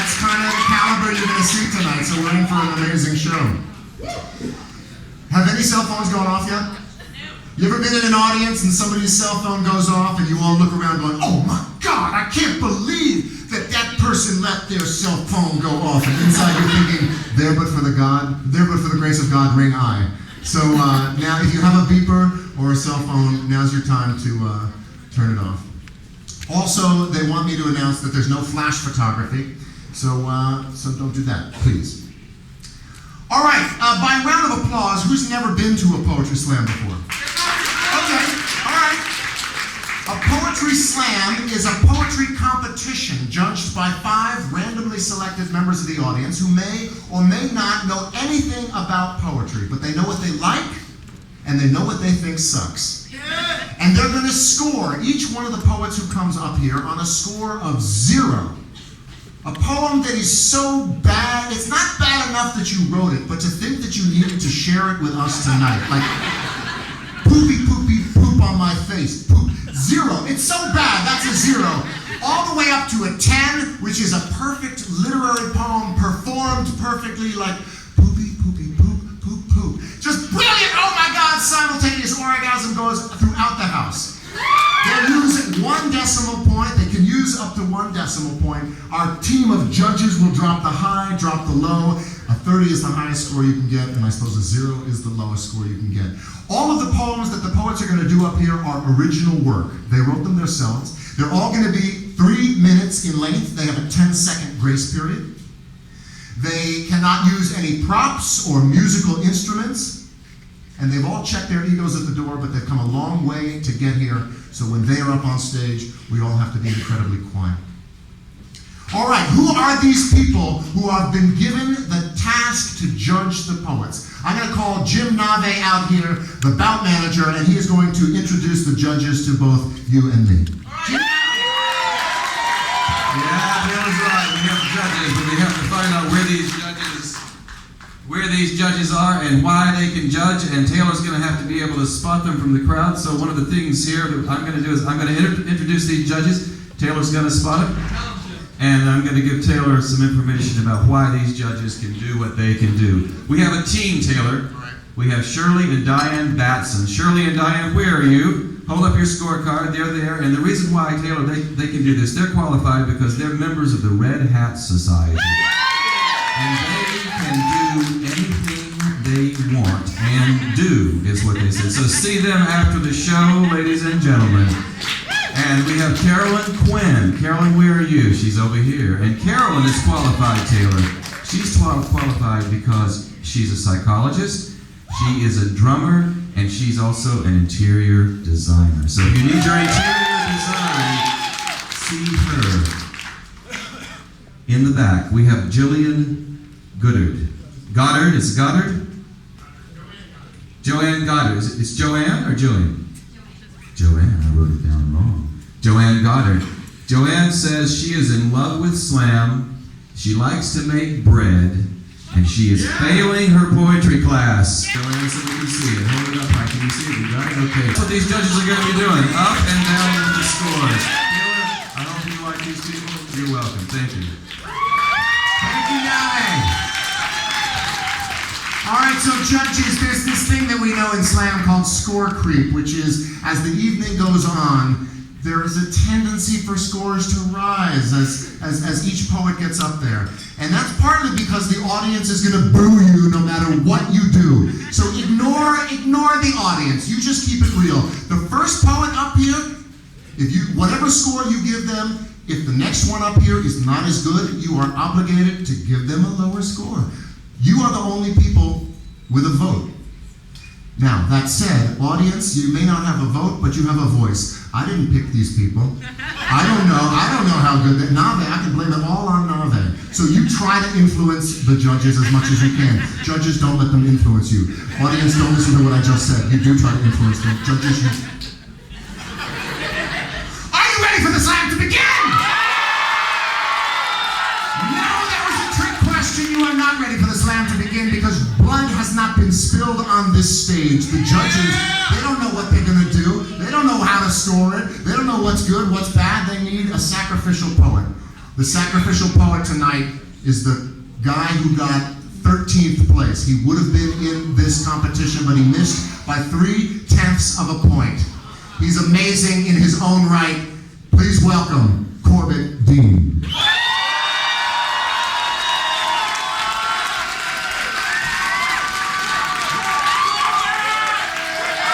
That's kind of the caliber you're going to see tonight, so we're in for an amazing show. Have any cell phones gone off yet? You ever been in an audience and somebody's cell phone goes off and you all look around going, oh my God, I can't believe that that person let their cell phone go off. And inside you're thinking, there but for the grace of God, ring I. So now if you have a beeper or a cell phone, now's your time to turn it off. Also, they want me to announce that there's no flash photography, so don't do that, please. All right, by a round of applause, who's never been to a poetry slam before? Okay, all right. A poetry slam is a poetry competition judged by 5 randomly selected members of the audience who may or may not know anything about poetry, but they know what they like and they know what they think sucks. And they're going to score each one of the poets who comes up here on a score of 0. A poem that is so bad, it's not bad enough that you wrote it, but to think that you needed to share it with us tonight. Like, poopy, poopy, poop on my face, poop. 0, it's so bad, that's a 0. All the way up to a 10, which is a perfect literary poem performed perfectly like poopy, poopy, poop, poop, poop. Just brilliant, oh my God, simultaneous orgasm goes throughout the house. They're using 1 decimal point. They can use up to 1 decimal point. Our team of judges will drop the high, drop the low. A 30 is the highest score you can get, and I suppose a 0 is the lowest score you can get. All of the poems that the poets are going to do up here are original work. They wrote them themselves. They're all going to be 3 minutes in length. They have a 10-second grace period. They cannot use any props or musical instruments. And they've all checked their egos at the door, but they've come a long way to get here. So when they are up on stage, we all have to be incredibly quiet. All right, who are these people who have been given the task to judge the poets? I'm going to call Jim Navé out here, the bout manager, and he is going to introduce the judges to both you and me. Yeah, Taylor's right. We have judges, but we have to find out where these judges are and why they can judge, and Taylor's going to have to be able to spot them from the crowd. So one of the things here that I'm going to do is I'm going to introduce these judges. Taylor's going to spot them, and I'm going to give Taylor some information about why these judges can do what they can do. We have a team, Taylor. We have Shirley and Diane Batson. Shirley and Diane, where are you? Hold up your scorecard. They're there. And the reason why, Taylor, they can do this, they're qualified because they're members of the Red Hat Society. And they can do anything they want and do, is what they said. So see them after the show, ladies and gentlemen. And we have Carolyn Quinn. Carolyn, where are you? She's over here. And Carolyn is qualified, Taylor. She's qualified because she's a psychologist, she is a drummer, and she's also an interior designer. So if you need your interior design, see her. In the back, we have Jillian Goddard. Goddard, is it Goddard? Joanne Goddard. Is it Joanne or Jillian? Joanne, I wrote it down wrong. Joanne Goddard. Joanne says she is in love with slam, she likes to make bread, and she is failing her poetry class. Joanne, so we can see it. Hold it up high. Can you see it? You got it? Okay. That's what these judges are going to be doing. Up and down with the scores. Taylor, I hope you like these people. You're welcome. Thank you. Thank you, Navé. All right, so judges, there's this thing that we know in slam called score creep, which is as the evening goes on, there is a tendency for scores to rise as each poet gets up there. And that's partly because the audience is going to boo you no matter what you do. So ignore the audience. You just keep it real. The first poet up here, whatever score you give them, if the next one up here is not as good, you are obligated to give them a lower score. You are the only people with a vote. Now, that said, audience, you may not have a vote, but you have a voice. I didn't pick these people. I don't know how good Navé, I can blame it all on Navé. So you try to influence the judges as much as you can. Judges, don't let them influence you. Audience, don't listen to what I just said. You do try to influence them. Judges, Are you ready for the slam to begin? You are not ready for the slam to begin because blood has not been spilled on this stage. The judges, they don't know what they're going to do. They don't know how to score it. They don't know what's good, what's bad. They need a sacrificial poet. The sacrificial poet tonight is the guy who got 13th place. He would have been in this competition, but he missed by 3/10 of a point. He's amazing in his own right. Please welcome